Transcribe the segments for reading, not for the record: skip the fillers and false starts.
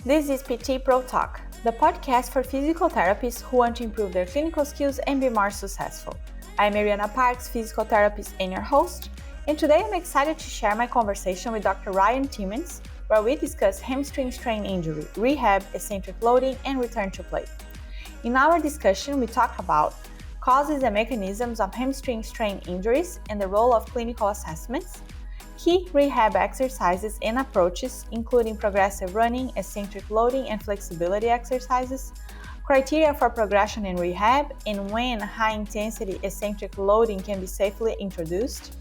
This is PT Pro Talk, the podcast for physical therapists who want to improve their clinical skills and be more successful. I'm Mariana Parks, physical therapist and your host, and today I'm excited to share my conversation with Dr. Ryan Timmins, where we discuss hamstring strain injury, rehab, eccentric loading, and return to play. In our discussion, we talked about causes and mechanisms of hamstring strain injuries and the role of clinical assessments, key rehab exercises and approaches, including progressive running, eccentric loading, and flexibility exercises, criteria for progression in rehab, and when high-intensity eccentric loading can be safely introduced,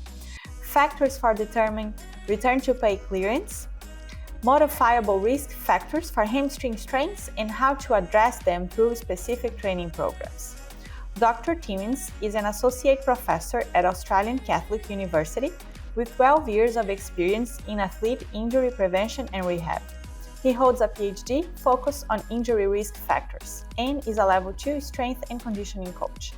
factors for determining return to play clearance, modifiable risk factors for hamstring strains, and how to address them through specific training programs. Dr. Timmins is an associate professor at Australian Catholic University with 12 years of experience in athlete injury prevention and rehab. He holds a Ph.D. focused on injury risk factors and is a level 2 strength and conditioning coach.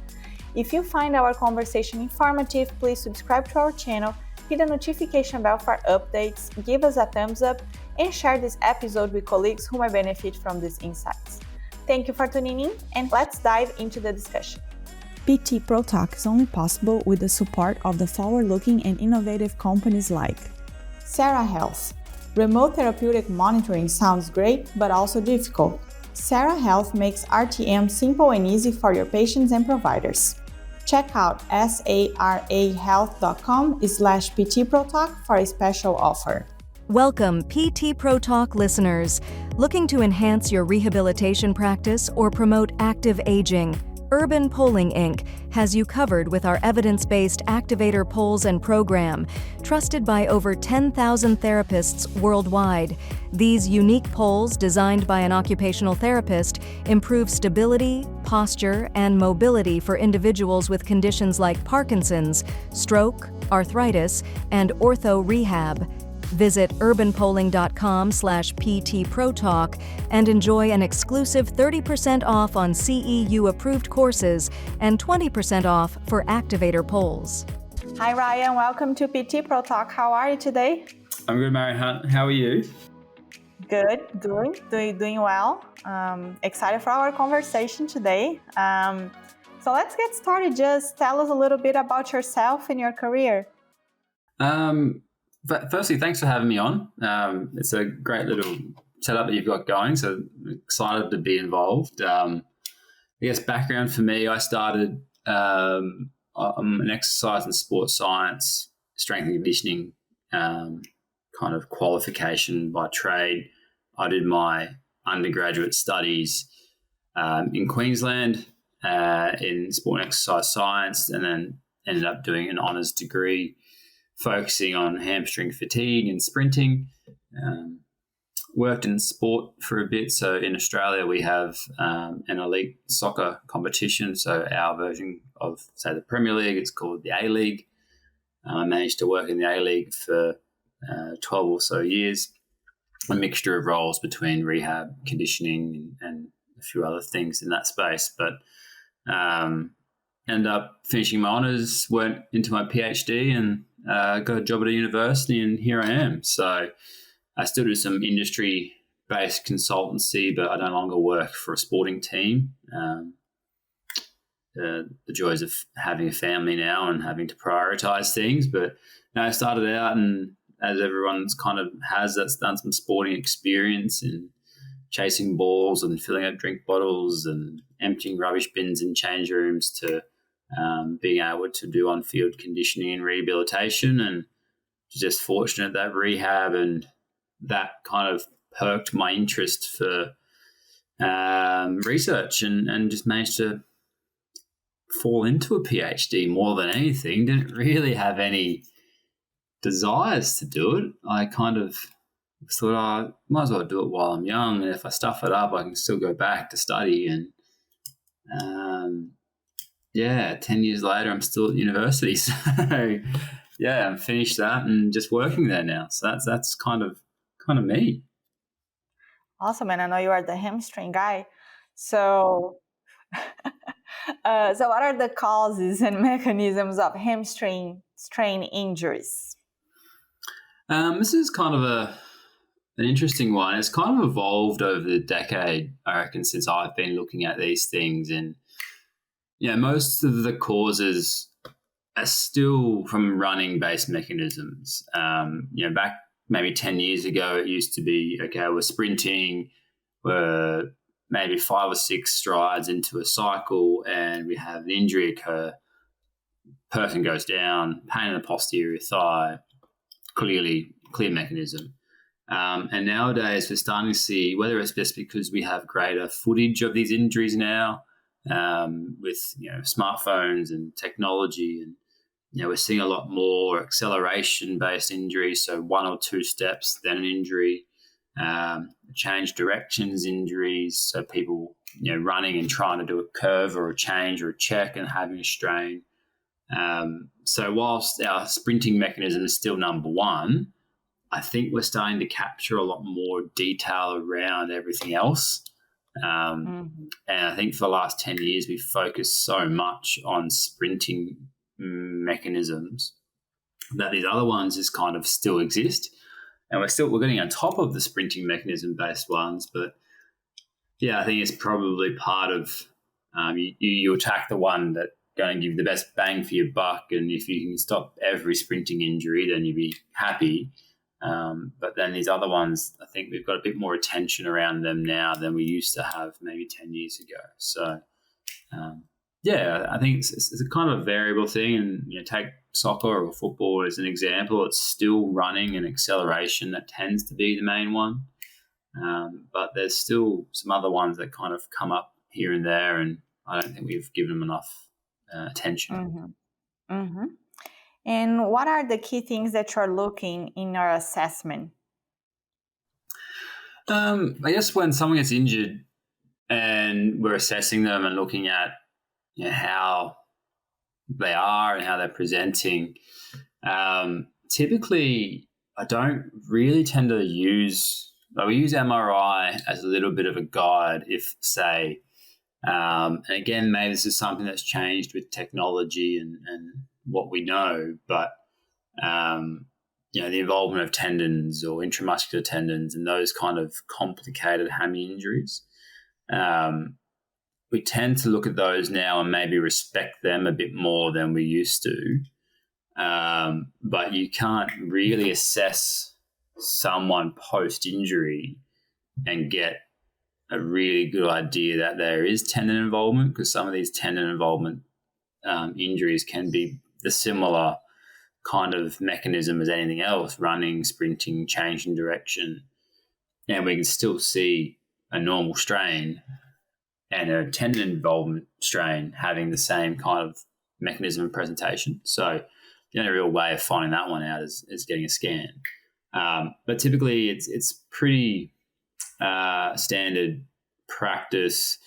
If you find our conversation informative, please subscribe to our channel, hit the notification bell for updates, give us a thumbs up, and share this episode with colleagues who might benefit from these insights. Thank you for tuning in, and let's dive into the discussion. PT Pro Talk is only possible with the support of the forward-looking and innovative companies like Sarah Health. Remote therapeutic monitoring sounds great, but also difficult. Sarah Health makes RTM simple and easy for your patients and providers. Check out sarahealth.com/PTProTalk for a special offer. Welcome, PT Pro Talk listeners. Looking to enhance your rehabilitation practice or promote active aging? Urban Polling Inc. has you covered with our evidence-based activator polls and program, trusted by over 10,000 therapists worldwide. These unique polls, designed by an occupational therapist, improve stability, posture, and mobility for individuals with conditions like Parkinson's, stroke, arthritis, and ortho rehab. Visit urbanpolling.com/PTProTalk and enjoy an exclusive 30% off on CEU-approved courses and 20% off for activator polls. Hi, Ryan. Welcome to PT Pro Talk. How are you today? I'm good, Mary. How are you? Good. Doing well. Excited for our conversation today. So let's get started. Just tell us a little bit about yourself and your career. But firstly, thanks for having me on. It's a great little setup that you've got going, so I'm excited to be involved. I guess background for me, I started I'm an exercise and sports science, strength and conditioning kind of qualification by trade. I did my undergraduate studies in Queensland in sport and exercise science, and then ended up doing an honours degree focusing on hamstring fatigue and sprinting. Worked in sport for a bit. So in Australia, we have an elite soccer competition. So our version of, say, the Premier League, it's called the A-League. I managed to work in the A-League for 12 or so years, a mixture of roles between rehab, conditioning, and a few other things in that space. But ended up finishing my honours, went into my Ph.D. and got a job at a university, and here I am. So I still do some industry-based consultancy, but I no longer work for a sporting team. The joys of having a family now and having to prioritise things. But I started out, and as everyone's kind of has, that's done some sporting experience in chasing balls and filling up drink bottles and emptying rubbish bins in change rooms to being able to do on-field conditioning and rehabilitation, and just fortunate that rehab and that kind of perked my interest for research and just managed to fall into a PhD more than anything. Didn't really have any desires to do it. I kind of thought I might as well do it while I'm young, and if I stuff it up, I can still go back to study. And 10 years later, I'm still at university. So, I'm finished that and just working there now. So that's kind of me. Awesome, and I know you are the hamstring guy. So, so what are the causes and mechanisms of hamstring strain injuries? This is kind of an interesting one. It's kind of evolved over the decade, I reckon, since I've been looking at these things. And, most of the causes are still from running-based mechanisms. Back maybe 10 years ago, it used to be, okay, we're sprinting, we're maybe 5 or 6 strides into a cycle and we have an injury occur. Person goes down, pain in the posterior thigh, clear mechanism. And nowadays we're starting to see, whether it's just because we have greater footage of these injuries now with smartphones and technology, and we're seeing a lot more acceleration-based injuries, so 1 or 2 steps, then an injury, change directions injuries, so people running and trying to do a curve or a change or a check and having a strain. So whilst our sprinting mechanism is still number one, I think we're starting to capture a lot more detail around everything else. And I think for the last 10 years, we've focused so much on sprinting mechanisms that these other ones just kind of still exist. And we're getting on top of the sprinting mechanism based ones. But I think it's probably part of, you attack the one that going to give you the best bang for your buck. And if you can stop every sprinting injury, then you'd be happy. But then these other ones, I think we've got a bit more attention around them now than we used to have maybe 10 years ago. So, I think it's a kind of a variable thing. And, take soccer or football as an example. It's still running and acceleration that tends to be the main one. But there's still some other ones that kind of come up here and there, and I don't think we've given them enough attention. And what are the key things that you're looking in your assessment? I guess when someone gets injured and we're assessing them and looking at how they are and how they're presenting, typically I don't really tend to use MRI as a little bit of a guide if, say, and again, maybe this is something that's changed with technology and what we know, but the involvement of tendons or intramuscular tendons and those kind of complicated hammy injuries, we tend to look at those now and maybe respect them a bit more than we used to. But you can't really assess someone post-injury and get a really good idea that there is tendon involvement, because some of these tendon involvement injuries can be the similar kind of mechanism as anything else, running, sprinting, changing direction. And we can still see a normal strain and a tendon involvement strain having the same kind of mechanism and presentation. So the only real way of finding that one out is getting a scan. But typically it's pretty standard practice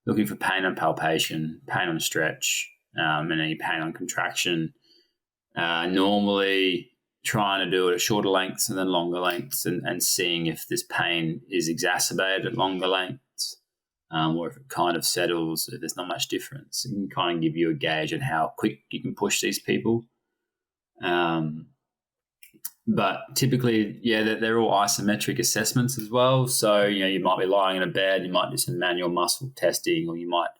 looking for pain on palpation, pain on stretch, and any pain on contraction. Normally trying to do it at shorter lengths and then longer lengths, and seeing if this pain is exacerbated at longer lengths, or if it kind of settles, if there's not much difference. It can kind of give you a gauge on how quick you can push these people. But typically, they're all isometric assessments as well. So, you might be lying in a bed, you might do some manual muscle testing, or you might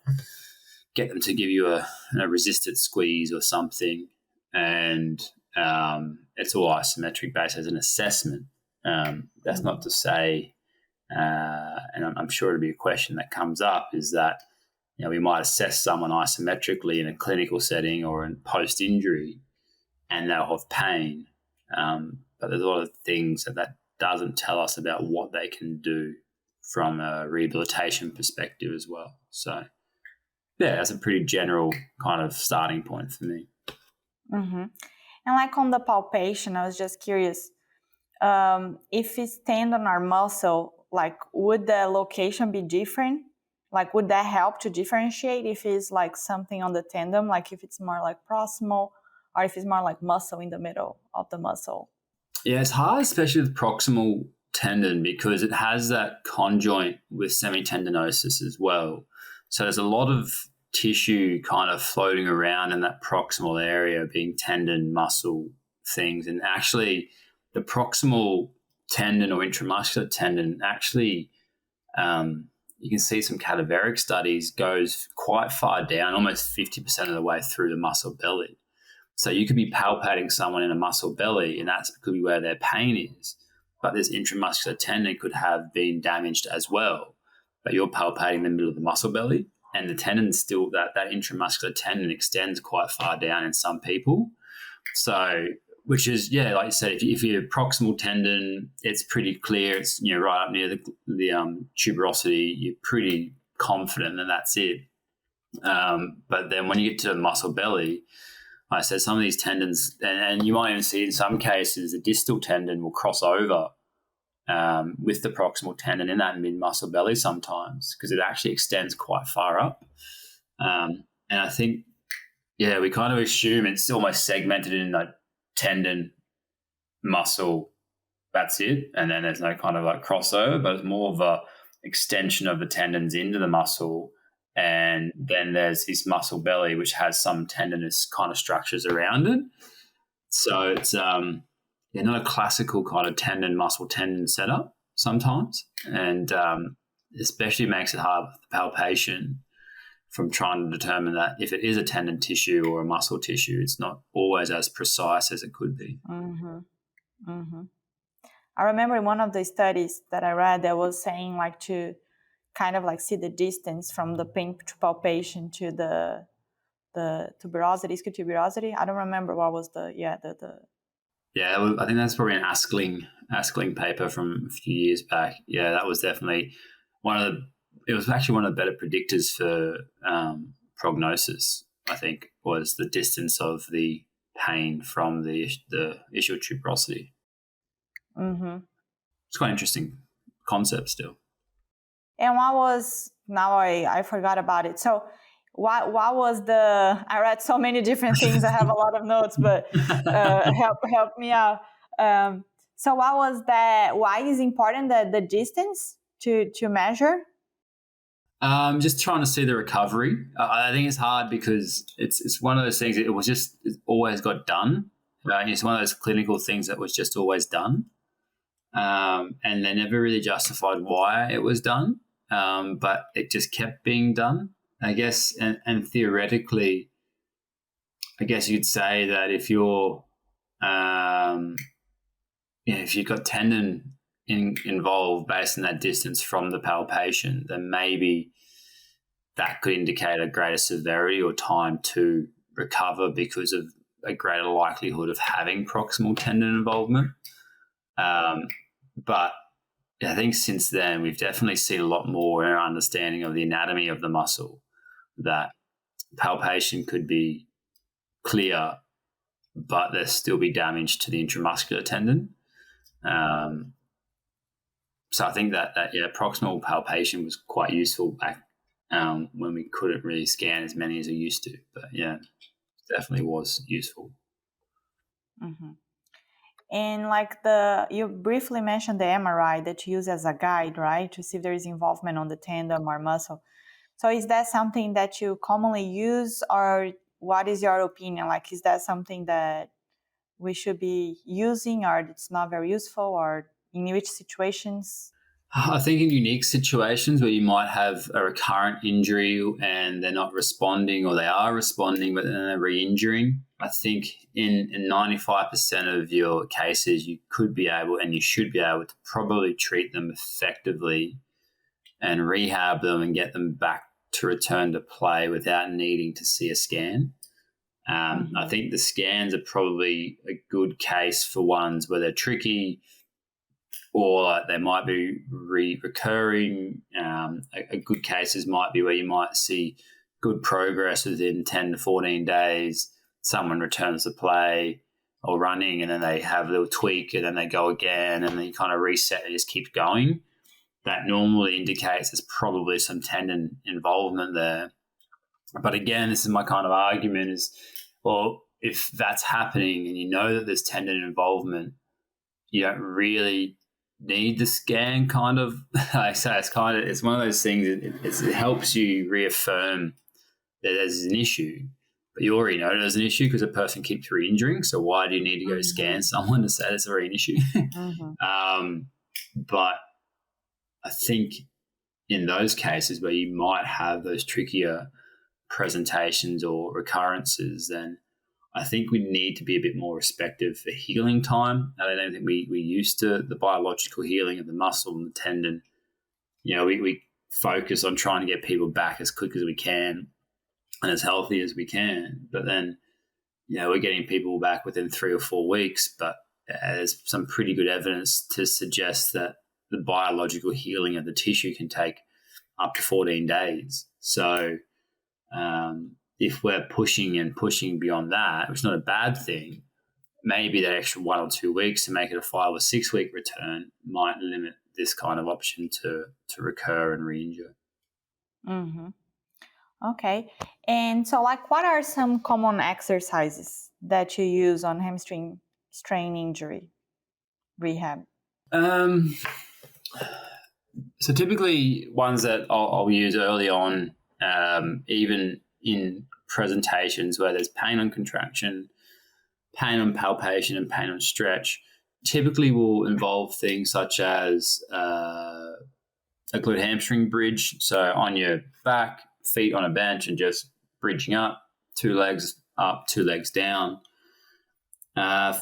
get them to give you a resisted squeeze or something. And it's all isometric based as an assessment. That's not to say, and I'm sure it'll be a question that comes up, is that, we might assess someone isometrically in a clinical setting or in post-injury and they'll have pain. But there's a lot of things that doesn't tell us about what they can do from a rehabilitation perspective as well. So, that's a pretty general kind of starting point for me. And like on the palpation, I was just curious, if it's tendon or muscle, like would the location be different? Like would that help to differentiate if it's like something on the tendon, like if it's more like proximal, or if it's more like muscle in the middle of the muscle? Yeah, it's hard, especially with proximal tendon, because it has that conjoint with semitendinosis as well. So there's a lot of tissue kind of floating around in that proximal area, being tendon, muscle things. And actually the proximal tendon or intramuscular tendon actually, you can see some cadaveric studies goes quite far down, almost 50% of the way through the muscle belly. So you could be palpating someone in a muscle belly, and that could be where their pain is. But this intramuscular tendon could have been damaged as well. But you're palpating the middle of the muscle belly, and the tendon still, that intramuscular tendon extends quite far down in some people. So, which is, yeah, like you said, if you're proximal tendon, it's pretty clear. It's, you know, right up near the tuberosity. You're pretty confident that that's it. But then when you get to the muscle belly, like I said, some of these tendons, and you might even see in some cases, the distal tendon will cross over with the proximal tendon in that mid-muscle belly sometimes, because it actually extends quite far up. And I think, yeah, we kind of assume it's almost segmented in that tendon, muscle, that's it. And then there's no kind of like crossover, but it's more of a extension of the tendons into the muscle. And then there's this muscle belly, which has some tendinous kind of structures around it. So it's not a classical kind of muscle tendon setup sometimes. And especially makes it hard with the palpation from trying to determine that if it is a tendon tissue or a muscle tissue, it's not always as precise as it could be. Mm-hmm. Mm-hmm. I remember in one of the studies that I read that was saying like to kind of like see the distance from the pain to palpation to the tuberosity, ischial tuberosity. I don't remember what was Yeah, I think that's probably an Askling paper from a few years back. Yeah, that was definitely it was actually one of the better predictors for prognosis, I think, was the distance of the pain from the ischial tuberosity. Mm-hmm. It's quite an interesting concept still. And what was, now I forgot about it. So what was I read so many different things. I have a lot of notes, but help me out. So what was that? Why is important the distance to measure? Just trying to see the recovery. I think it's hard because it's one of those things. It always got done. It's one of those clinical things that was just always done, and they never really justified why it was done. But it just kept being done, I guess. And theoretically, I guess you'd say that if you're, if you've got tendon involved based on that distance from the palpation, then maybe that could indicate a greater severity or time to recover because of a greater likelihood of having proximal tendon involvement. But I think since then we've definitely seen a lot more in our understanding of the anatomy of the muscle, that palpation could be clear, but there still be damage to the intramuscular tendon. So I think that proximal palpation was quite useful back when we couldn't really scan as many as we used to. But yeah, definitely was useful. Mm-hmm. And like you briefly mentioned the MRI that you use as a guide, right, to see if there is involvement on the tendon or muscle. So is that something that you commonly use, or what is your opinion? Like, is that something that we should be using, or it's not very useful, or in which situations? I think in unique situations where you might have a recurrent injury and they're not responding, or they are responding but then they're re-injuring, I think in 95% of your cases you could be able, and you should be able, to probably treat them effectively and rehab them and get them back to return to play without needing to see a scan. I think the scans are probably a good case for ones where they're tricky, or they might be recurring. A good cases might be where you might see good progress within 10 to 14 days. Someone returns to play or running, and then they have a little tweak, and then they go again, and then you kind of reset and just keep going. That normally indicates there's probably some tendon involvement there. But again, this is my kind of argument is, well, if that's happening and you know that there's tendon involvement, you don't really need the scan, kind of. I say it's one of those things. It helps you reaffirm that there's an issue, but you already know there's an issue because a person keeps re-injuring. So why do you need to go scan someone to say there's already an issue? But I think in those cases where you might have those trickier presentations or recurrences, then I think we need to be a bit more respective for healing time. I don't think we used to the biological healing of the muscle and the tendon. We focus on trying to get people back as quick as we can and as healthy as we can. But then, we're getting people back within 3 or 4 weeks, but there's some pretty good evidence to suggest that the biological healing of the tissue can take up to 14 days. So if we're pushing beyond that, which is not a bad thing, maybe that extra 1 or 2 weeks to make it a 5 or 6 week return might limit this kind of option to recur and re-injure. Okay. And so what are some common exercises that you use on hamstring strain injury rehab? So typically ones that I'll use early on, even in presentations where there's pain on contraction, pain on palpation, and pain on stretch, typically will involve things such as a glute hamstring bridge. So on your back, feet on a bench and just bridging up, 2 legs up, 2 legs down. A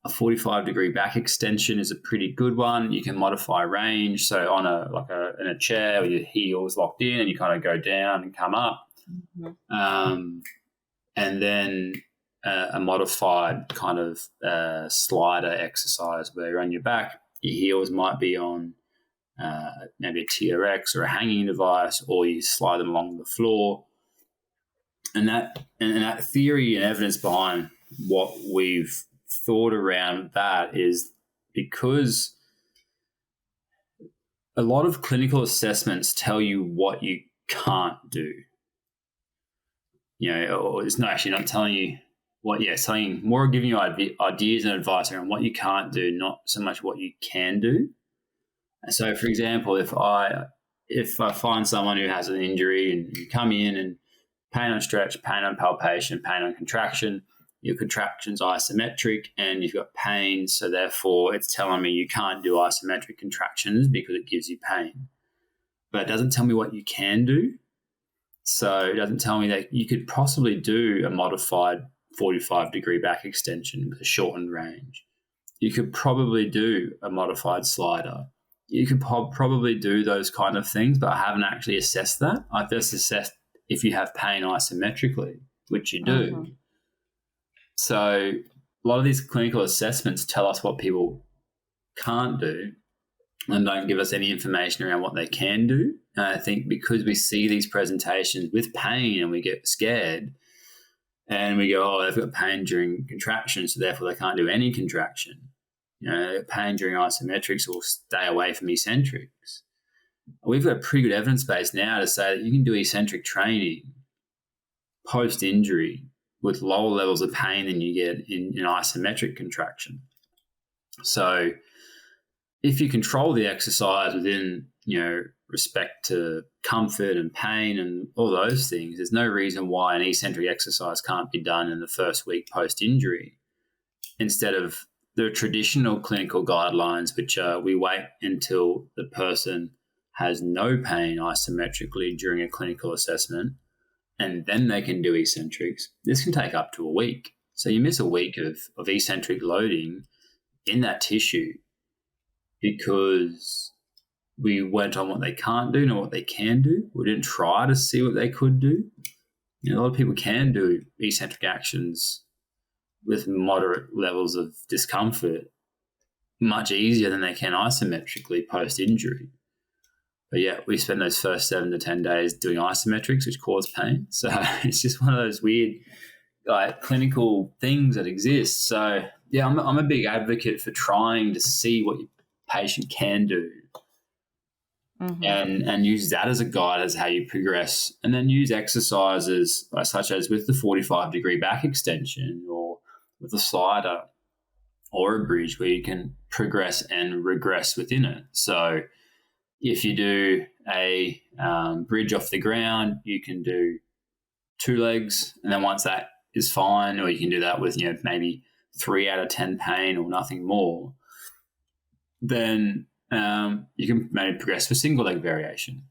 45-degree back extension is a pretty good one. You can modify range. So on in a chair with your heels locked in and you kind of go down and come up. And then a modified kind of slider exercise where you're on your back. Your heels might be on maybe a TRX or a hanging device, or you slide them along the floor. And that theory and evidence behind what we've thought around that is because a lot of clinical assessments tell you what you can't do. Or it's not actually not telling you what, it's telling more, giving you ideas and advice around what you can't do, not so much what you can do. And so, for example, if I find someone who has an injury and you come in and pain on stretch, pain on palpation, pain on contraction, your contraction's isometric and you've got pain, so therefore it's telling me you can't do isometric contractions because it gives you pain. But it doesn't tell me what you can do. So it doesn't tell me that you could possibly do a modified 45-degree back extension with a shortened range. You could probably do a modified slider. You could probably do those kind of things, but I haven't actually assessed that. I've just assessed if you have pain isometrically, which you do. So a lot of these clinical assessments tell us what people can't do and don't give us any information around what they can do. And I think because we see these presentations with pain and we get scared and we go, oh, they've got pain during contraction, so therefore they can't do any contraction. Pain during isometrics or stay away from eccentrics. We've got a pretty good evidence base now to say that you can do eccentric training post-injury with lower levels of pain than you get in isometric contraction. So if you control the exercise within, respect to comfort and pain and all those things, there's no reason why an eccentric exercise can't be done in the first week post-injury instead of the traditional clinical guidelines, which are we wait until the person has no pain isometrically during a clinical assessment and then they can do eccentrics. This can take up to a week. So you miss a week of eccentric loading in that tissue because we went on what they can't do, not what they can do. We didn't try to see what they could do. A lot of people can do eccentric actions with moderate levels of discomfort much easier than they can isometrically post-injury. But yeah, we spend those first 7 to 10 days doing isometrics, which cause pain. So it's just one of those weird clinical things that exist. So yeah, I'm a big advocate for trying to see what your patient can do and use that as a guide as how you progress, and then use exercises such as with the 45-degree back extension or with a slider or a bridge where you can progress and regress within it. So if you do a bridge off the ground, you can do 2 legs, and then once that is fine, or you can do that with, maybe 3 out of 10 pain or nothing more. Then you can maybe progress for single leg variation.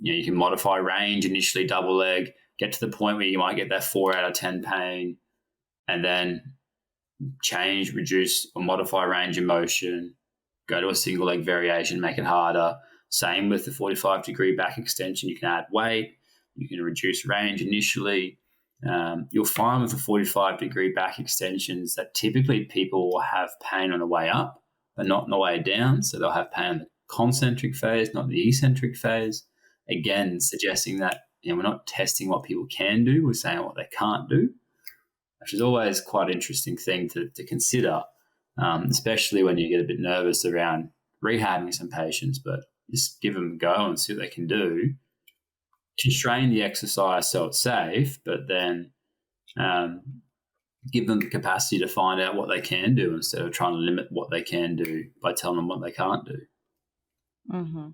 You can modify range, initially double leg, get to the point where you might get that 4 out of 10 pain, and then change, reduce, or modify range of motion, go to a single leg variation, make it harder. Same with the 45-degree back extension. You can add weight, you can reduce range initially. You'll find with the 45-degree back extensions that typically people will have pain on the way up, but not on the way down. So they'll have pain on the concentric phase, not the eccentric phase. Again, suggesting that we're not testing what people can do, we're saying what they can't do, which is always quite an interesting thing to consider, especially when you get a bit nervous around rehabbing some patients. But just give them a go and see what they can do. Constrain the exercise so it's safe, but then give them the capacity to find out what they can do instead of trying to limit what they can do by telling them what they can't do. Mm-hmm.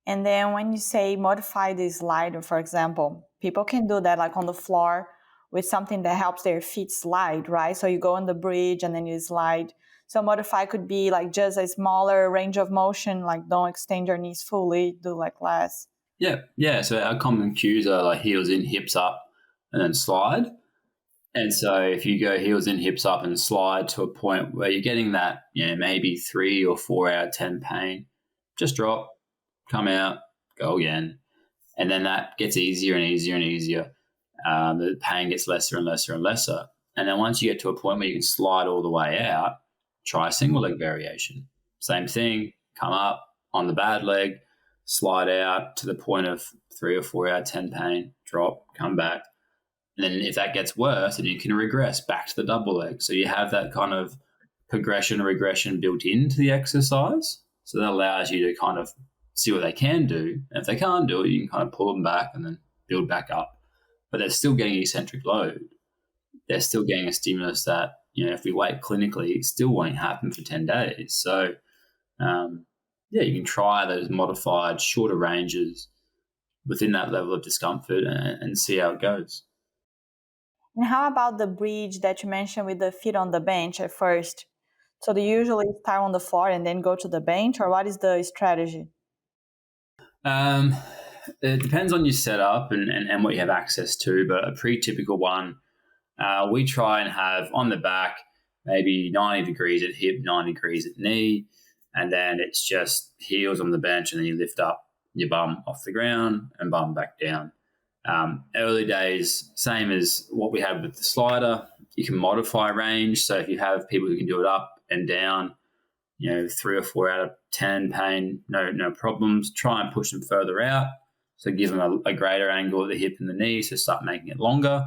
And then when you say modify the slider, for example, people can do that like on the floor with something that helps their feet slide, right? So you go on the bridge and then you slide. So modify could be like just a smaller range of motion, like don't extend your knees fully, do like less. Yeah. So our common cues are like heels in, hips up, and then slide. And so if you go heels in, hips up, and slide to a point where you're getting that, maybe 3 or 4 out of 10 pain, just drop, come out, go again. And then that gets easier and easier and easier. The pain gets lesser and lesser and lesser. And then once you get to a point where you can slide all the way out, try a single leg variation. Same thing, come up on the bad leg, slide out to the point of 3 or 4 out of 10 pain, drop, come back. And then if that gets worse, then you can regress back to the double leg. So you have that kind of progression, regression built into the exercise. So that allows you to kind of see what they can do. And if they can't do it, you can kind of pull them back and then build back up. But they're still getting eccentric load. They're still getting a stimulus that, if we wait clinically, it still won't happen for 10 days. So, you can try those modified, shorter ranges within that level of discomfort and see how it goes. And how about the bridge that you mentioned with the feet on the bench at first? So do you usually start on the floor and then go to the bench, or what is the strategy? It depends on your setup and what you have access to, but a pretty typical one, we try and have on the back maybe 90 degrees at hip, 90 degrees at knee, and then it's just heels on the bench, and then you lift up your bum off the ground and bum back down. Early days, same as what we have with the slider. You can modify range. So if you have people who can do it up and down, 3 or 4 out of 10 pain, no problems. Try and push them further out. So give them a greater angle at the hip and the knee. So start making it longer.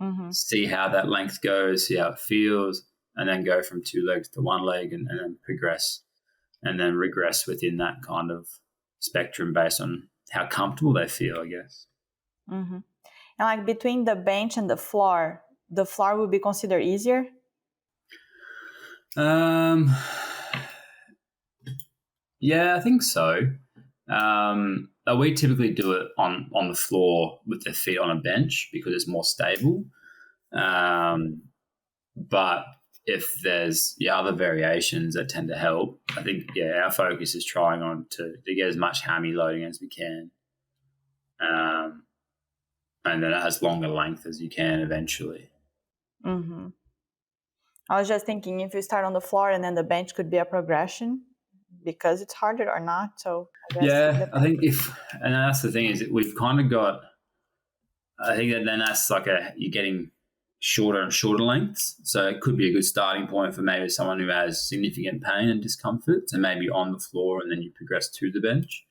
Mm-hmm. See how that length goes, see how it feels, and then go from 2 legs to 1 leg and then progress and then regress within that kind of spectrum based on how comfortable they feel, I guess. Mm-hmm. And like between the bench and the floor would be considered easier? Yeah, I think so. We typically do it on the floor with their feet on a bench because it's more stable. But if there's other variations that tend to help, I think, our focus is trying on to get as much hammy loading as we can. And then as longer length as you can eventually. Mm-hmm. I was just thinking if you start on the floor and then the bench could be a progression because it's harder or not. So I guess I think and that's the thing is we've kind of got, I think that then that's like you're getting shorter and shorter lengths. So it could be a good starting point for maybe someone who has significant pain and discomfort. So maybe on the floor and then you progress to the bench.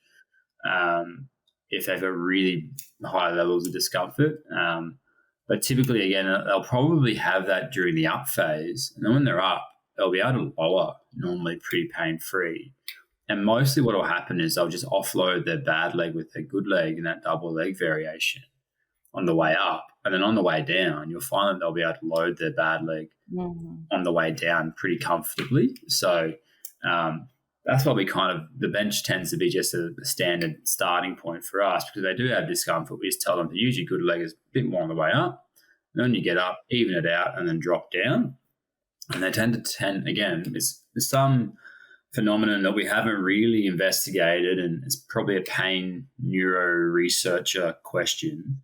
If they've got really high levels of discomfort. But typically, again, they'll probably have that during the up phase. And then when they're up, they'll be able to lower, normally pretty pain-free. And mostly what will happen is they'll just offload their bad leg with their good leg in that double leg variation on the way up. And then on the way down, you'll find that they'll be able to load their bad leg on the way down pretty comfortably. So that's why the bench tends to be just a standard starting point for us, because they do have discomfort. We just tell them to use your good leg as a bit more on the way up. And then you get up, even it out, and then drop down. And they tend to again, there's some phenomenon that we haven't really investigated, and it's probably a pain neuro researcher question,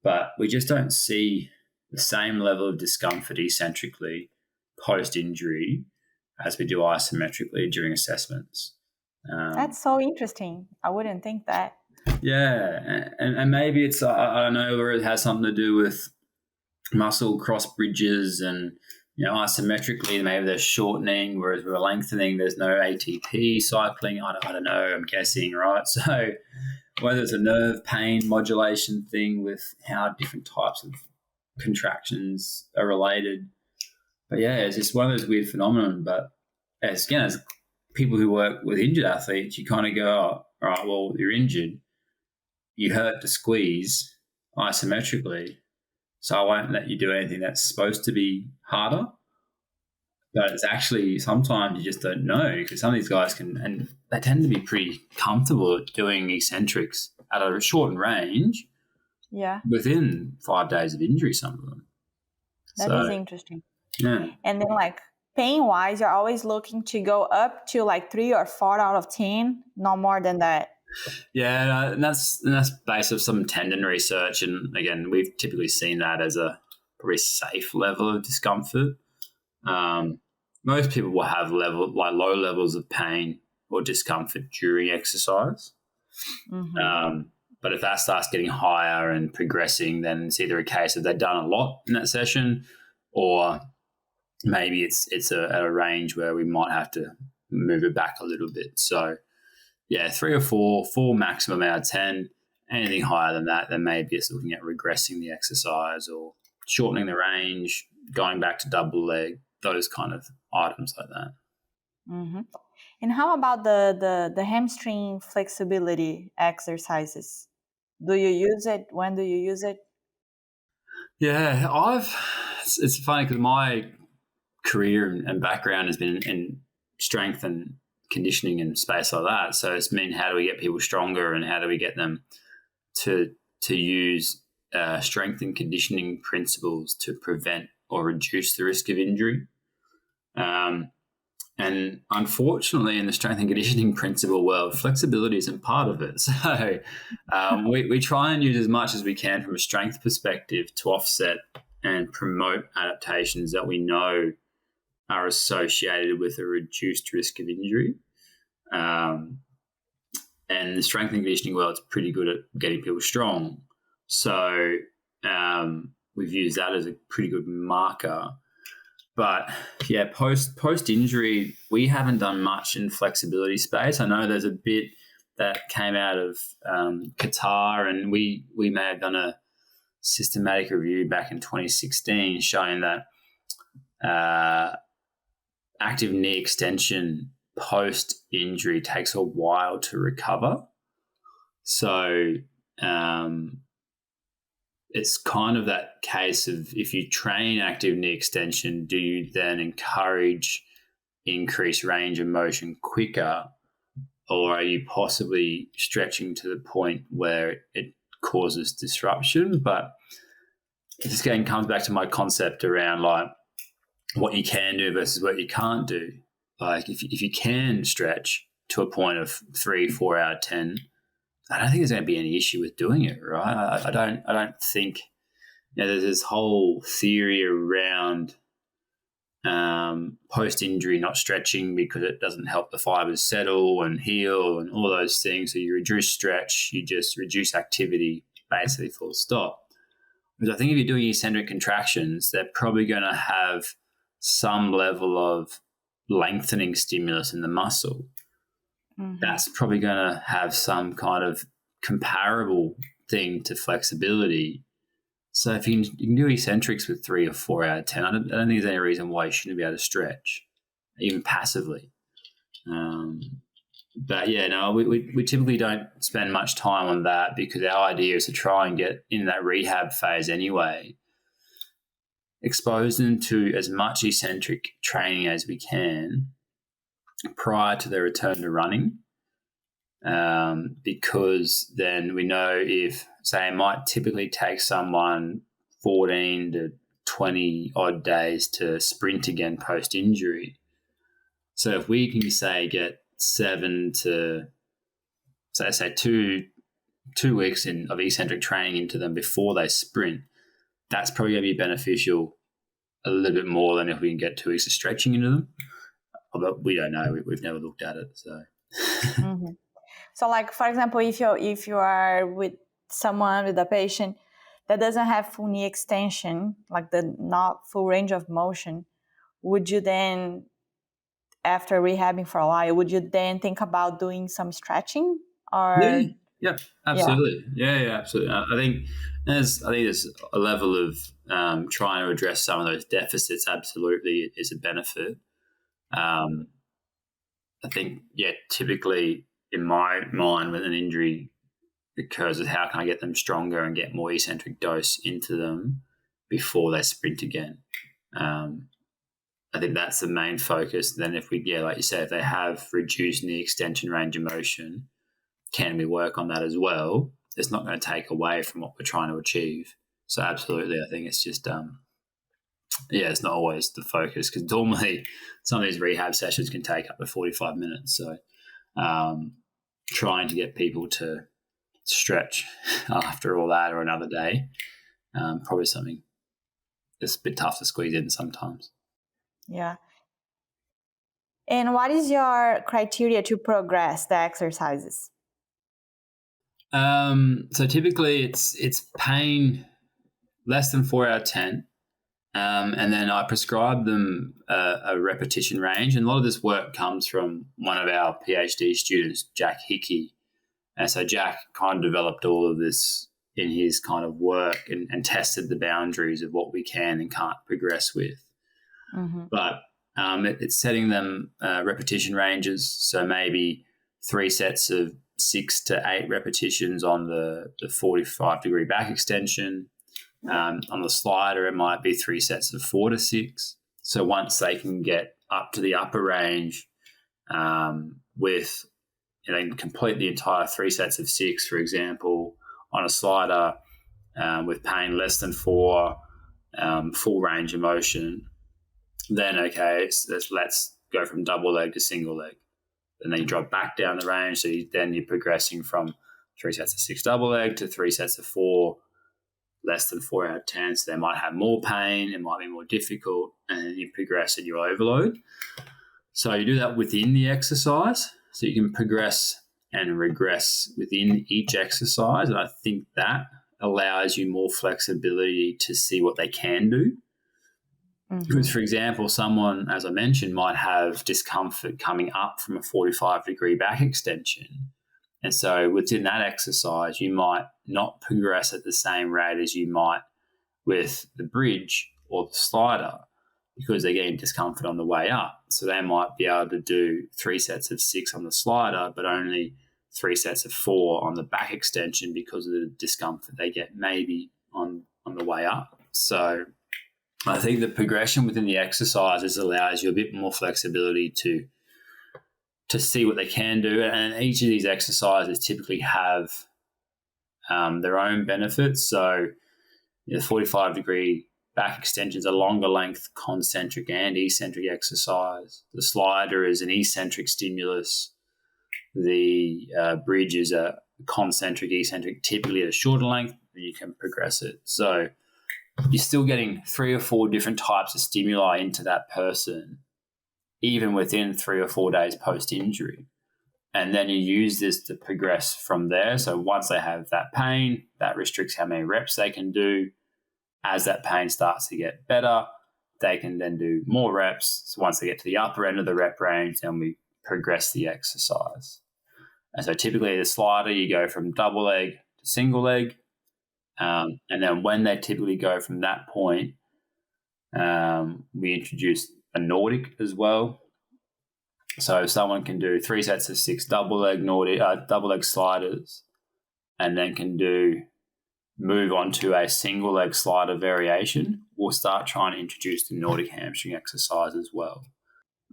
but we just don't see the same level of discomfort eccentrically post-injury as we do isometrically during assessments. That's so interesting. I wouldn't think that. Yeah, and maybe it's, I don't know, where it has something to do with muscle cross bridges, and isometrically maybe they're shortening, whereas we're lengthening. There's no ATP cycling. I don't know. I'm guessing, right? So whether it's a nerve pain modulation thing with how different types of contractions are related. But yeah, it's just one of those weird phenomenon. But as people who work with injured athletes, you kind of go, oh, all right, well, you're injured. You hurt to squeeze isometrically, so I won't let you do anything that's supposed to be harder. But it's actually, sometimes you just don't know, because some of these guys and they tend to be pretty comfortable at doing eccentrics at a shortened range. Yeah. Within 5 days of injury, some of them. That is interesting. Yeah. And then pain-wise, you're always looking to go up to 3 or 4 out of 10, no more than that. Yeah, and that's based on some tendon research, and again, we've typically seen that as a pretty safe level of discomfort. Most people will have low levels of pain or discomfort during exercise. Mm-hmm. But if that starts getting higher and progressing, then it's either a case of they've done a lot in that session, or maybe it's at a range where we might have to move it back a little bit. So yeah, 3 or 4 maximum out of 10. Anything higher than that, then maybe it's looking at regressing the exercise or shortening the range, going back to double leg, those kind of items like that. Mm-hmm. And how about the hamstring flexibility exercises? Do you use it? When do you use it? Yeah, it's funny because my career and background has been in strength and conditioning and space like that. So it's mean, how do we get people stronger, and how do we get them to use strength and conditioning principles to prevent or reduce the risk of injury? And unfortunately, in the strength and conditioning principle world, flexibility isn't part of it. So we try and use as much as we can from a strength perspective to offset and promote adaptations that we know are associated with a reduced risk of injury. And the strength and conditioning world is pretty good at getting people strong. So we've used that as a pretty good marker. But yeah, post injury, we haven't done much in flexibility space. I know there's a bit that came out of Qatar, and we may have done a systematic review back in 2016 showing that active knee extension post injury takes a while to recover. So it's kind of that case of, if you train active knee extension, do you then encourage increased range of motion quicker, or are you possibly stretching to the point where it causes disruption? But it just again comes back to my concept around what you can do versus what you can't do. If you can stretch to a point of 3, 4 out of 10, I don't think there's going to be any issue with doing it, right? I don't think, there's this whole theory around post-injury not stretching because it doesn't help the fibers settle and heal and all those things. So you reduce stretch, you just reduce activity, basically full stop. Because I think if you're doing eccentric contractions, they're probably going to have some level of lengthening stimulus in the muscle. Mm-hmm. That's probably going to have some kind of comparable thing to flexibility. So if you can do eccentrics with 3 or 4 out of 10, I don't think there's any reason why you shouldn't be able to stretch, even passively. But yeah, no, we typically don't spend much time on that, because our idea is to try and get in that rehab phase anyway, expose them to as much eccentric training as we can, prior to their return to running, because then we know if, say, it might typically take someone 14 to 20 odd days to sprint again post-injury. So if we can, say, get 7 to, say 2 weeks of eccentric training into them before they sprint, that's probably going to be beneficial a little bit more than if we can get 2 weeks of stretching into them. But we don't know. We've never looked at it. So, Mm-hmm. So, like, for example, if you are with someone, with a patient that doesn't have full knee extension, like the not full range of motion, would you then, after rehabbing for a while, would you then think about doing some stretching? Or yeah, absolutely. Yeah, absolutely. I think there's a level of trying to address some of those deficits. Absolutely, is a benefit. I think, typically in my mind, when an injury occurs, is how can I get them stronger and get more eccentric dose into them before they sprint again. I think that's the main focus. Then if we, like you said, if they have reduced knee extension range of motion, can we work on that as well? It's not going to take away from what we're trying to achieve. So absolutely, I think it's just, it's not always the focus, because normally some of these rehab sessions can take up to 45 minutes. So trying to get people to stretch after all that or another day, probably something that's a bit tough to squeeze in sometimes. Yeah. And what is your criteria to progress the exercises? So typically it's pain less than 4 out of 10. And then I prescribe them a repetition range. And a lot of this work comes from one of our Ph.D. students, Jack Hickey. And so Jack kind of developed all of this in his kind of work and tested the boundaries of what we can and can't progress with. Mm-hmm. But it's setting them repetition ranges. So maybe 3 sets of 6 to 8 repetitions on the 45-degree back extension. On the slider, it might be 3 sets of 4 to 6. So once they can get up to the upper range with, complete the entire 3 sets of 6, for example, on a slider with pain less than 4, full range of motion, then, let's go from double leg to single leg. And then you drop back down the range. So you're progressing from 3 sets of 6 double leg to 3 sets of 4, less than 4 out of 10. So they might have more pain. It might be more difficult. And then you progress and you overload. So you do that within the exercise. So you can progress and regress within each exercise. And I think that allows you more flexibility to see what they can do. Mm-hmm. Because, for example, someone, as I mentioned, might have discomfort coming up from a 45-degree back extension. And so within that exercise, you might not progress at the same rate as you might with the bridge or the slider, because they're getting discomfort on the way up. So they might be able to do 3 sets of 6 on the slider, but only 3 sets of 4 on the back extension because of the discomfort they get maybe on the way up. So I think the progression within the exercises allows you a bit more flexibility to see what they can do. And each of these exercises typically have their own benefits. So the 45-degree back extension is a longer length concentric and eccentric exercise. The slider is an eccentric stimulus. The bridge is a concentric, eccentric, typically at a shorter length, and you can progress it. So you're still getting 3 or 4 different types of stimuli into that person, even within 3 or 4 days post-injury. And then you use this to progress from there. So once they have that pain, that restricts how many reps they can do. As that pain starts to get better, they can then do more reps. So once they get to the upper end of the rep range, then we progress the exercise. And so typically the slider, you go from double leg to single leg. And then when they typically go from that point, we introduce a Nordic as well. So someone can do 3 sets of 6 double leg sliders, and then can move on to a single leg slider variation. We'll start trying to introduce the Nordic hamstring exercise as well.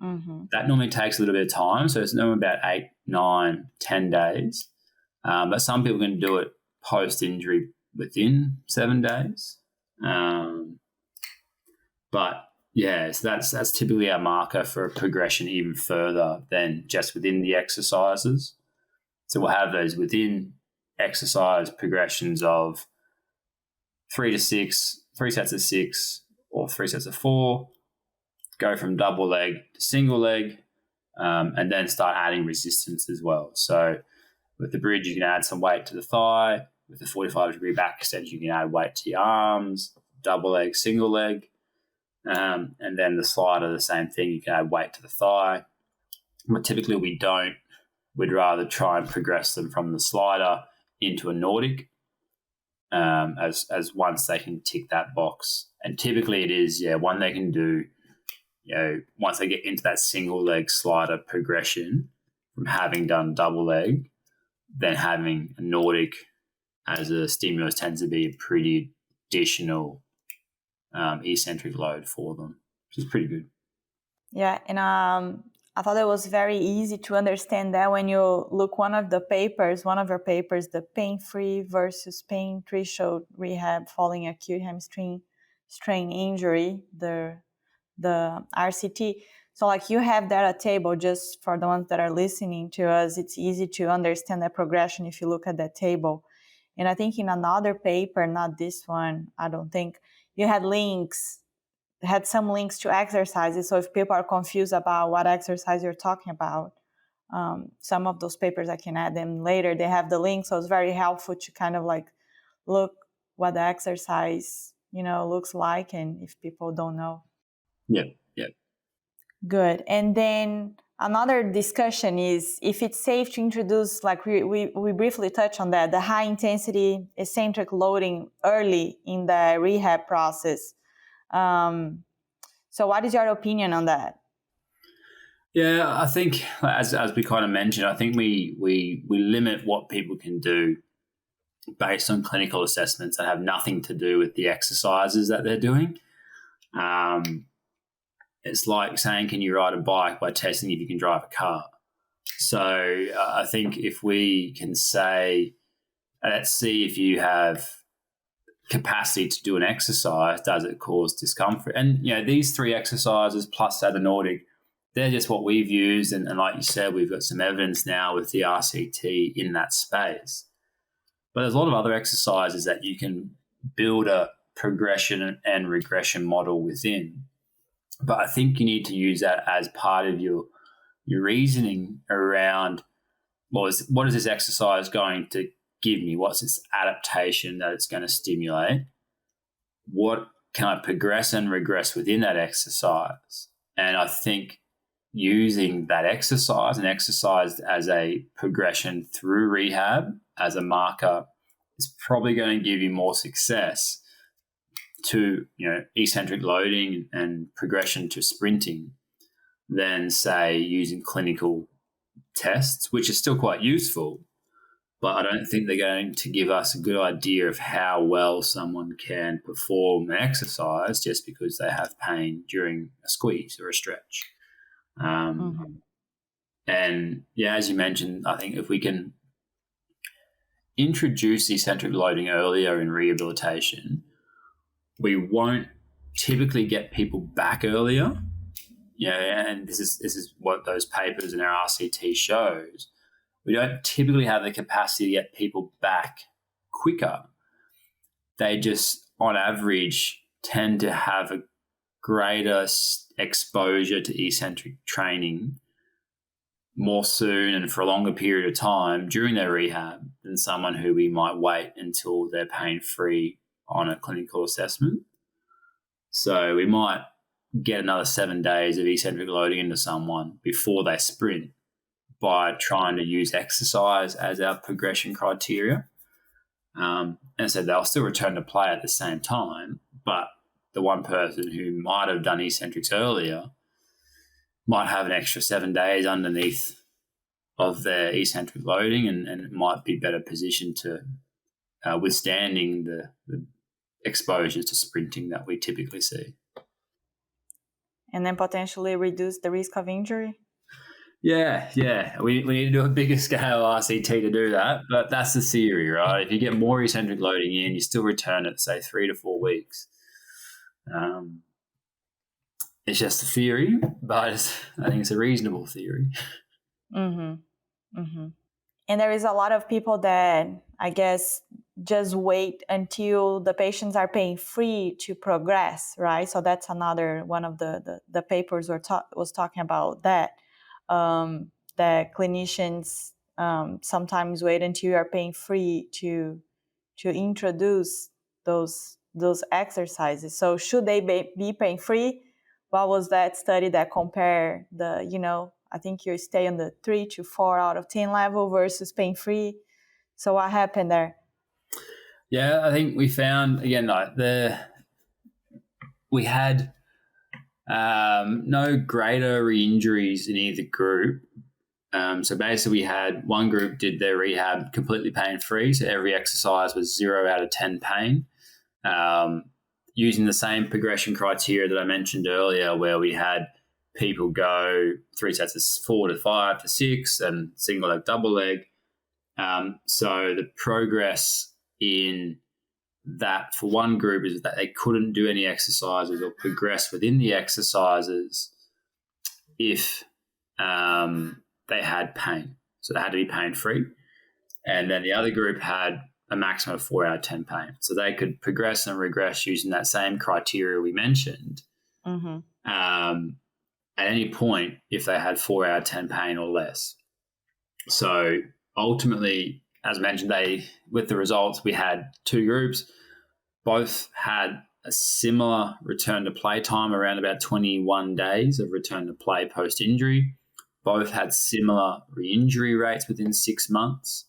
That normally takes a little bit of time. So it's normally about 8, 9, 10 days. But some people can do it post-injury within 7 days. But yeah, so that's typically our marker for a progression even further than just within the exercises. So we'll have those within exercise progressions of 3 to 6, 3 sets of 6 or 3 sets of 4, go from double leg to single leg, and then start adding resistance as well. So with the bridge, you can add some weight to the thigh. With the 45-degree back extension, you can add weight to your arms, double leg, single leg. And then the slider, the same thing. You can add weight to the thigh. But typically we don't. We'd rather try and progress them from the slider into a Nordic as once they can tick that box. And typically it is, one they can do, once they get into that single leg slider progression from having done double leg, then having a Nordic as a stimulus tends to be a pretty additional eccentric load for them, which is pretty good. Yeah, and I thought it was very easy to understand that when you look one of your papers, the pain-free versus pain threshold rehab following acute hamstring strain injury, the RCT. So like you have that at table, just for the ones that are listening to us, it's easy to understand the progression if you look at that table. And I think in another paper, not this one, I don't think, you had some links to exercises. So if people are confused about what exercise you're talking about, some of those papers, I can add them later. They have the link. So it's very helpful to kind of like look what the exercise, looks like. And if people don't know. Yeah. Good. And then another discussion is if it's safe to introduce, like we briefly touched on that, the high intensity eccentric loading early in the rehab process. So what is your opinion on that? Yeah, I think as we kind of mentioned, I think we limit what people can do based on clinical assessments that have nothing to do with the exercises that they're doing. It's like saying, can you ride a bike by testing if you can drive a car? So I think if we can say, let's see if you have capacity to do an exercise, does it cause discomfort? And, these 3 exercises plus that Nordic, they're just what we've used. And like you said, we've got some evidence now with the RCT in that space. But there's a lot of other exercises that you can build a progression and regression model within. But I think you need to use that as part of your reasoning around what is this exercise going to give me? What's this adaptation that it's going to stimulate? What can I progress and regress within that exercise? And I think using that exercise and exercise as a progression through rehab as a marker is probably going to give you more success to eccentric loading and progression to sprinting than, say, using clinical tests, which is still quite useful, but I don't think they're going to give us a good idea of how well someone can perform an exercise just because they have pain during a squeeze or a stretch. And as you mentioned, I think if we can introduce eccentric loading earlier in rehabilitation, we won't typically get people back earlier. And this is what those papers in our RCT shows. We don't typically have the capacity to get people back quicker. They just, on average, tend to have a greater exposure to eccentric training more soon and for a longer period of time during their rehab than someone who we might wait until they're pain-free on a clinical assessment. So we might get another 7 days of eccentric loading into someone before they sprint by trying to use exercise as our progression criteria. And so they'll still return to play at the same time, but the one person who might have done eccentrics earlier might have an extra 7 days underneath of their eccentric loading and might be better positioned to withstanding the exposures to sprinting that we typically see. and then potentially reduce the risk of injury? Yeah. We need to do a bigger scale RCT to do that, but that's the theory, right? If you get more eccentric loading in, you still return it, say, 3 to 4 weeks. It's just a theory, but I think it's a reasonable theory. Mm-hmm. Mm-hmm. And there is a lot of people that, I guess, just wait until the patients are pain-free to progress, right? So that's another one of the papers was talking about that, that clinicians sometimes wait until you are pain-free to introduce those exercises. So should they be pain-free? What was that study that compared I think you stay on the 3 to 4 out of 10 level versus pain-free. So what happened there? Yeah, I think we found, again, we had no greater re-injuries in either group. So basically we had one group did their rehab completely pain-free. So every exercise was 0 out of 10 pain. Using the same progression criteria that I mentioned earlier, where we had people go 3 sets of 4 to 5 to 6 and single leg, double leg. So the progress in that for one group is that they couldn't do any exercises or progress within the exercises if they had pain. So they had to be pain-free. And then the other group had a maximum of 4 out of 10 pain. So they could progress and regress using that same criteria we mentioned at any point if they had 4 out of 10 pain or less. So ultimately, as mentioned, with the results, we had 2 groups. Both had a similar return to play time, around about 21 days of return to play post-injury. Both had similar re-injury rates within 6 months.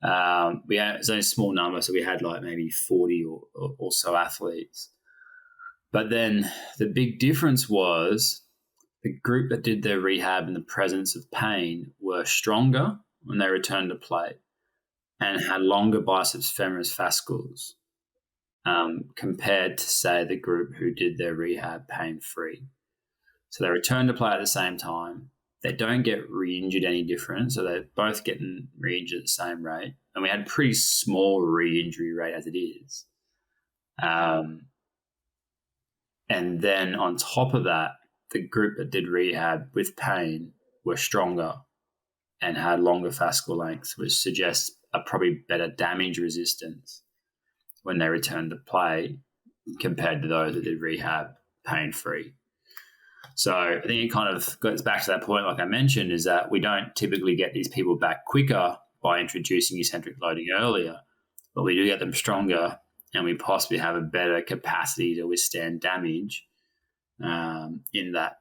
It's only a small number, so we had like maybe 40 or so athletes. But then the big difference was the group that did their rehab in the presence of pain were stronger when they returned to play and had longer biceps femoris fascicles compared to, say, the group who did their rehab pain-free. So they returned to play at the same time. They don't get re-injured any different, so they're both getting re-injured at the same rate. And we had a pretty small re-injury rate as it is. And then on top of that, the group that did rehab with pain were stronger and had longer fascicle lengths, which suggests a probably better damage resistance when they return to play compared to those that did rehab pain-free. So I think it kind of goes back to that point, like I mentioned, is that we don't typically get these people back quicker by introducing eccentric loading earlier, but we do get them stronger and we possibly have a better capacity to withstand damage in that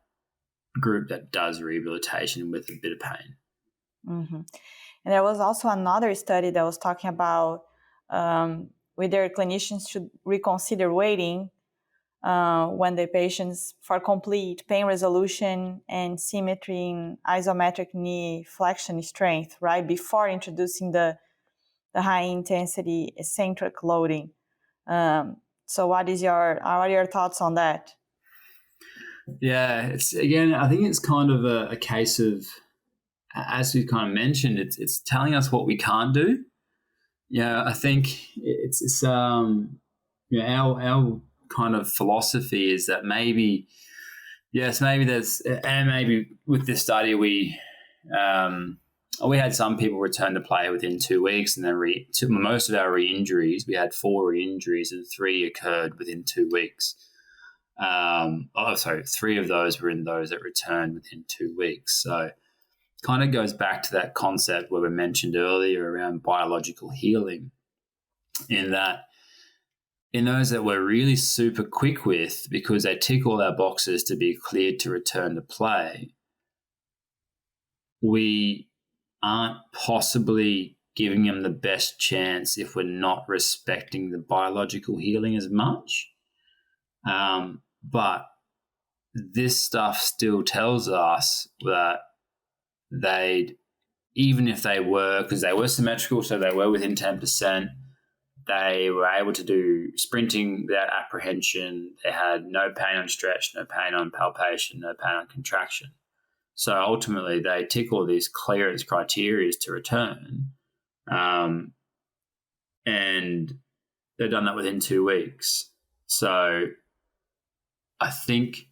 group that does rehabilitation with a bit of pain. Mm-hmm. And there was also another study that was talking about whether clinicians should reconsider waiting when the patients for complete pain resolution and symmetry in isometric knee flexion strength, right, before introducing the high intensity eccentric loading. So what are your thoughts on that? Yeah, I think it's kind of a case of, as we kind of mentioned, it's telling us what we can't do. Yeah, I think it's our kind of philosophy is that maybe there's, and maybe with this study we had some people return to play within 2 weeks, and then most of our re-injuries, we had 4 re-injuries and 3 occurred within 2 weeks. 3 of those were in those that returned within 2 weeks. So kind of goes back to that concept where we mentioned earlier around biological healing, in that in those that we're really super quick with, because they tick all our boxes to be cleared to return to play, we aren't possibly giving them the best chance if we're not respecting the biological healing as much. But this stuff still tells us that even if they were, because they were symmetrical, so they were within 10%, they were able to do sprinting without apprehension. They had no pain on stretch, no pain on palpation, no pain on contraction. So ultimately, they tick all these clearance criteria to return, and they've done that within 2 weeks. So I think,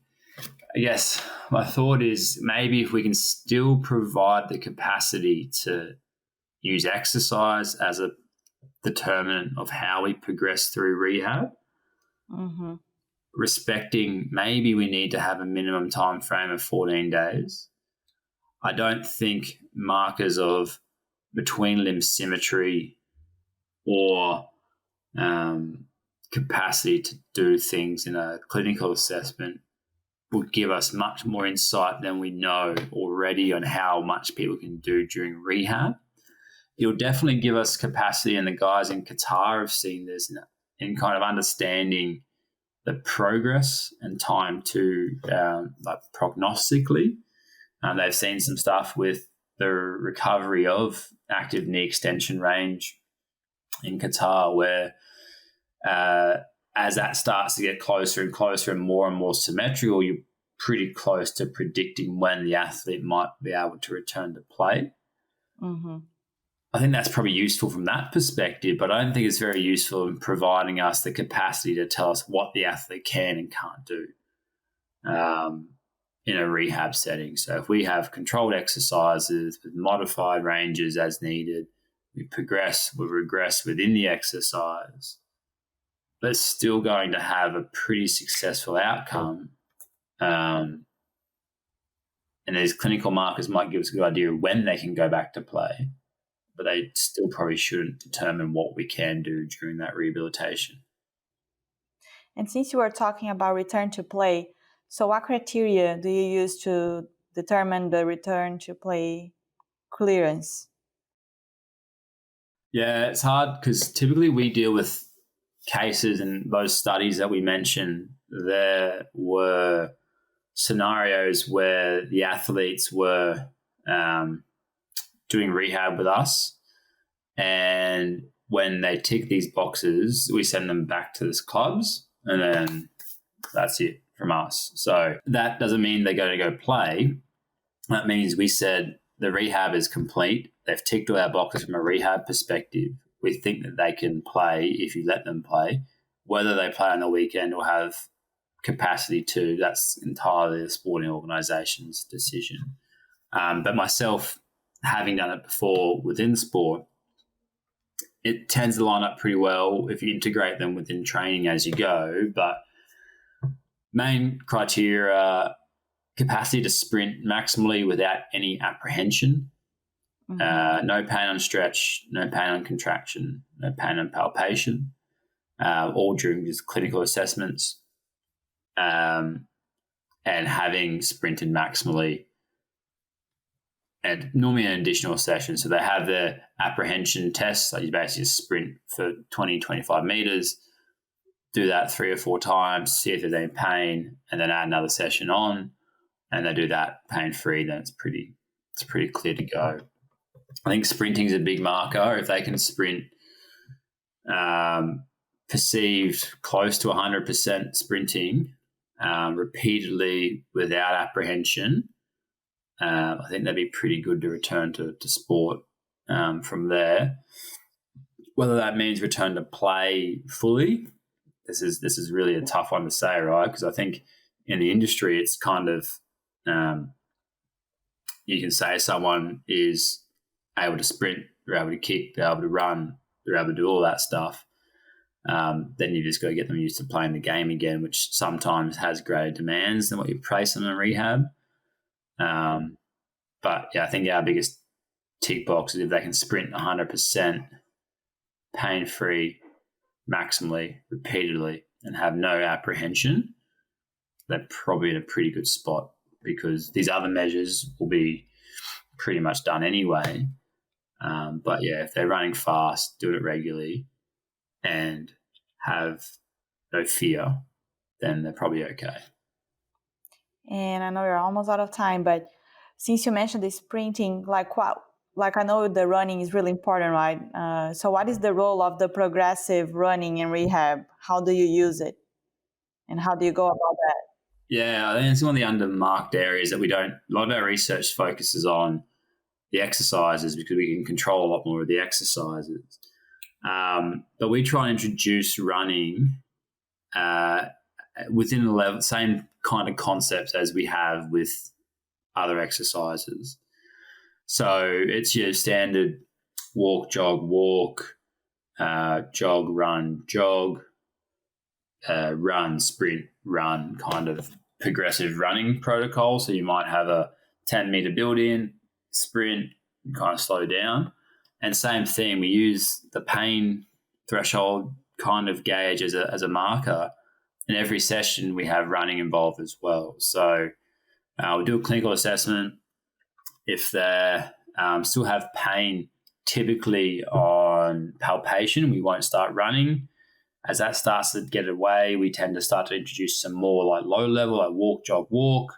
yes, my thought is maybe if we can still provide the capacity to use exercise as a determinant of how we progress through rehab, respecting maybe we need to have a minimum time frame of 14 days. I don't think markers of between limb symmetry or capacity to do things in a clinical assessment will give us much more insight than we know already on how much people can do during rehab. It'll definitely give us capacity, and the guys in Qatar have seen this in kind of understanding the progress and time to like prognostically. They've seen some stuff with the recovery of active knee extension range in Qatar where as that starts to get closer and closer and more symmetrical, you're pretty close to predicting when the athlete might be able to return to play. I think that's probably useful from that perspective, but I don't think it's very useful in providing us the capacity to tell us what the athlete can and can't do in a rehab setting. So if we have controlled exercises with modified ranges as needed, we progress, we regress within the exercise, but still going to have a pretty successful outcome. And these clinical markers might give us a good idea of when they can go back to play, but they still probably shouldn't determine what we can do during that rehabilitation. And since you were talking about return to play, so what criteria do you use to determine the return to play clearance? Yeah, it's hard because typically we deal with cases, and those studies that we mentioned, there were scenarios where the athletes were doing rehab with us, and when they tick these boxes, we send them back to the clubs, and then that's it from us. So that doesn't mean they're going to go play. That means we said the rehab is complete. They've ticked all our boxes from a rehab perspective. We think that they can play if you let them play. Whether they play on the weekend or have capacity to, that's entirely the sporting organisation's decision. But myself, having done it before within sport, it tends to line up pretty well if you integrate them within training as you go. But main criteria, capacity to sprint maximally without any apprehension, no pain on stretch, no pain on contraction, no pain on palpation, all during just clinical assessments, and having sprinted maximally, and normally an additional session. So they have the apprehension test, so you basically sprint for 20, 25 meters, do that 3 or 4 times, see if there's any pain, and then add another session on, and they do that pain-free, then it's pretty clear to go. I think sprinting is a big marker. If they can sprint perceived close to 100% sprinting repeatedly without apprehension, I think that'd be pretty good to return to sport from there. Whether that means return to play fully, this is really a tough one to say, right? Because I think in the industry, it's kind of you can say someone is able to sprint, they're able to kick, they're able to run, they're able to do all that stuff. Then you just got to get them used to playing the game again, which sometimes has greater demands than what you place them in rehab. But yeah, I think our biggest tick box is if they can sprint 100% pain-free, maximally, repeatedly, and have no apprehension, they're probably in a pretty good spot, because these other measures will be pretty much done anyway. But yeah, if they're running fast, doing it regularly, and have no fear, then they're probably okay. And I know you're almost out of time, but since you mentioned the sprinting, like like I know the running is really important, right? So what is the role of the progressive running in rehab? How do you use it? And how do you go about that? Yeah, I think it's one of the undermarked areas that a lot of our research focuses on the exercises because we can control a lot more of the exercises. But we try and introduce running within the same kind of concepts as we have with other exercises. So it's your standard walk, jog, run, jog, run, sprint, run kind of progressive running protocol. So you might have a 10-meter build-in, sprint, and kind of slow down. And same thing, we use the pain threshold kind of gauge as a marker. In every session, we have running involved as well. So we'll do a clinical assessment. If they still have pain, typically on palpation, we won't start running. As that starts to get away, we tend to start to introduce some more like low level, like walk, jog, walk.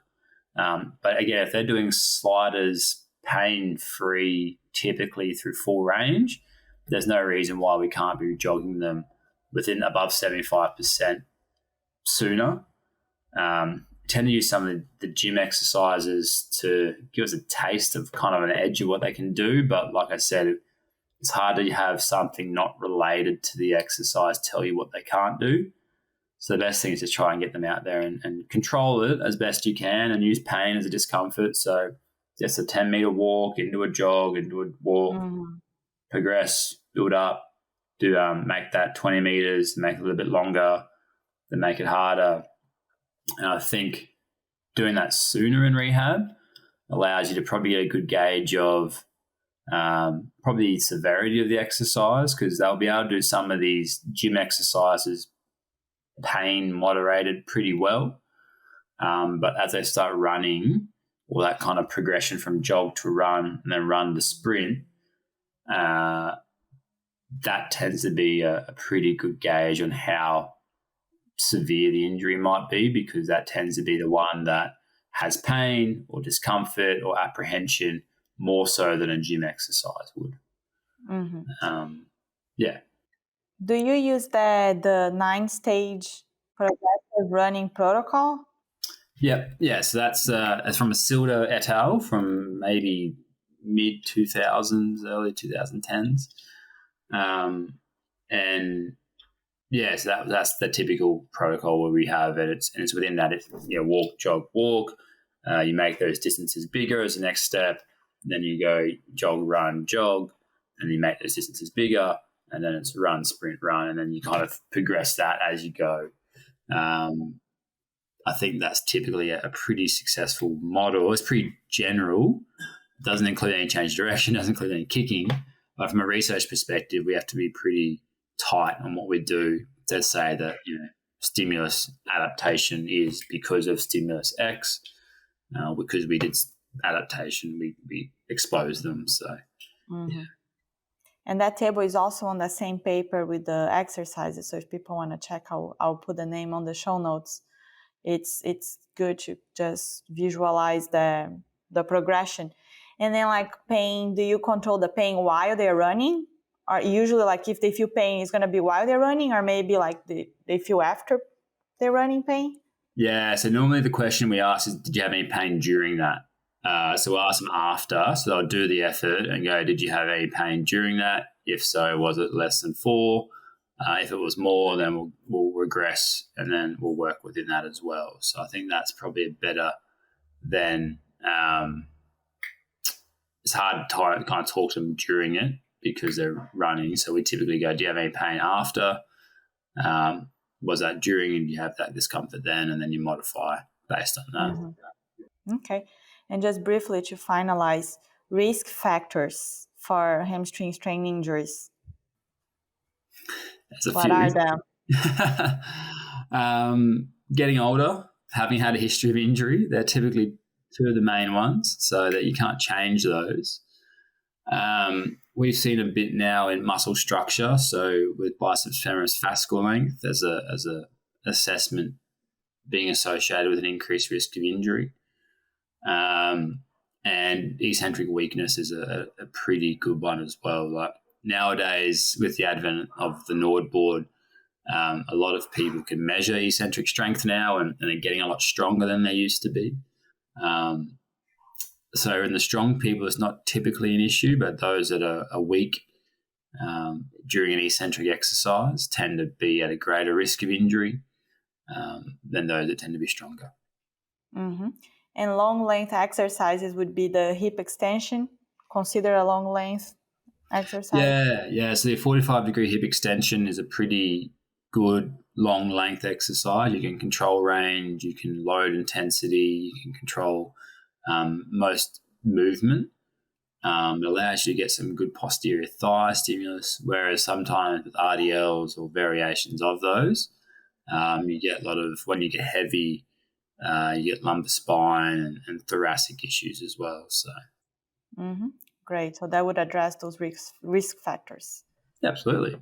But again, if they're doing sliders pain-free, typically through full range, there's no reason why we can't be jogging them within above 75% sooner. Tend to use some of the gym exercises to give us a taste of kind of an edge of what they can do. But like I said, it's hard to have something not related to the exercise tell you what they can't do. So the best thing is to try and get them out there and control it as best you can and use pain as a discomfort. So just a 10-meter walk into a jog, into a walk, progress, build up, make that 20 meters, make it a little bit longer, then make it harder. And I think doing that sooner in rehab allows you to probably get a good gauge of probably the severity of the exercise, because they'll be able to do some of these gym exercises pain moderated pretty well. But as they start running, or that kind of progression from jog to run and then run to sprint, that tends to be a pretty good gauge on how severe the injury might be, because that tends to be the one that has pain or discomfort or apprehension more so than a gym exercise would. Yeah. Do you use the 9-stage progressive running protocol? Yeah. So that's from Asilda et al. From maybe mid 2000s, early 2010s, and yeah, so that's the typical protocol where we have it. It's within that. It's walk, jog, walk. You make those distances bigger as the next step. Then you go jog, run, jog, and you make those distances bigger. And then it's run, sprint, run, and then you kind of progress that as you go. I think that's typically a pretty successful model. It's pretty general. It doesn't include any change of direction, doesn't include any kicking. But from a research perspective, we have to be pretty tight on what we do to say that stimulus adaptation is because of stimulus X. Because we did adaptation, we expose them. So, yeah. And that table is also on the same paper with the exercises. So if people want to check, I'll put the name on the show notes. It's good to just visualize the progression. And then like pain, do you control the pain while they're running? Or usually like if they feel pain, it's going to be while they're running, or maybe like they feel after they're running pain? Yeah, so normally the question we ask is, did you have any pain during that? So we'll ask them after. So they'll do the effort and go, did you have any pain during that? If so, was it less than 4? If it was more, then we'll regress and then we'll work within that as well. So I think that's probably better than it's hard to kind of talk to them during it because they're running. So we typically go, do you have any pain after? Was that during, and you have that discomfort then, and then you modify based on that. Okay. And just briefly to finalize, risk factors for hamstring strain injuries. What are them? Getting older, having had a history of injury, they're typically two of the main ones, so that you can't change those. We've seen a bit now in muscle structure, so with biceps femoris fascicle length as a assessment being associated with an increased risk of injury. And And eccentric weakness is a pretty good one as well. Like nowadays, with the advent of the Nord board, a lot of people can measure eccentric strength now and are getting a lot stronger than they used to be. So in the strong people, it's not typically an issue, but those that are weak during an eccentric exercise tend to be at a greater risk of injury than those that tend to be stronger. Mm-hmm. And long length exercises would be the hip extension. Consider a long length exercise. Yeah. So the 45-degree hip extension is a pretty good long length exercise. You can control range, you can load intensity, you can control most movement. It allows you to get some good posterior thigh stimulus, whereas sometimes with RDLs or variations of those, you get a lot of, when you get heavy, you get lumbar spine and thoracic issues as well. So, Great. So that would address those risk factors. Absolutely.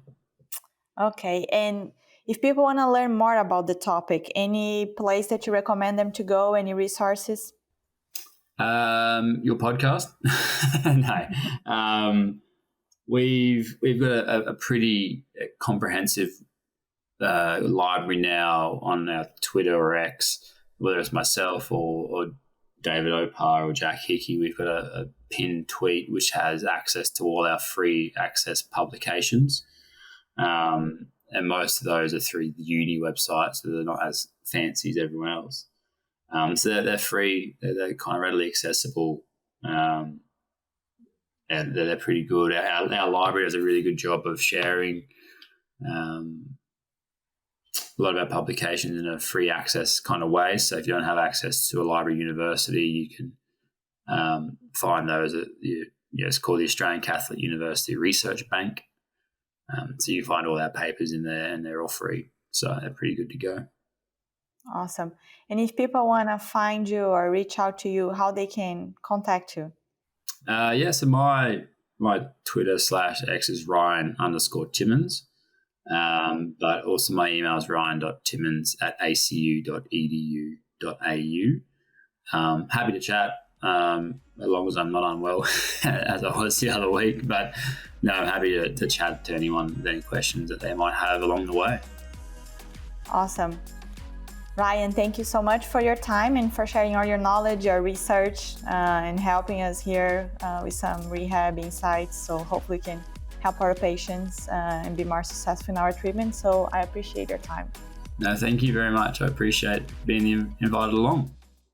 Okay. And if people want to learn more about the topic, any place that you recommend them to go, any resources? Your podcast? No. We've got a pretty comprehensive library now on our Twitter or X, whether it's myself or David Opar or Jack Hickey. We've got a pinned tweet which has access to all our free access publications. And most of those are through the uni website, so they're not as fancy as everyone else. So they're free, they're kind of readily accessible, and they're pretty good. Our library does a really good job of sharing a lot of our publications in a free access kind of way. So if you don't have access to a library university, you can find those at it's called the Australian Catholic University Research Bank. So you find all our papers in there and they're all free. So they're pretty good to go. Awesome. And if people want to find you or reach out to you, how they can contact you? So my Twitter /X is Ryan_Timmins. But also my email is ryan.timmins@acu.edu.au. Happy to chat, as long as I'm not unwell, as I was the other week. But no, I'm happy to chat to anyone with any questions that they might have along the way. Awesome. Ryan, thank you so much for your time and for sharing all your knowledge, your research, and helping us here with some rehab insights. So hopefully we can help our patients and be more successful in our treatment. So I appreciate your time. No, thank you very much. I appreciate being invited along.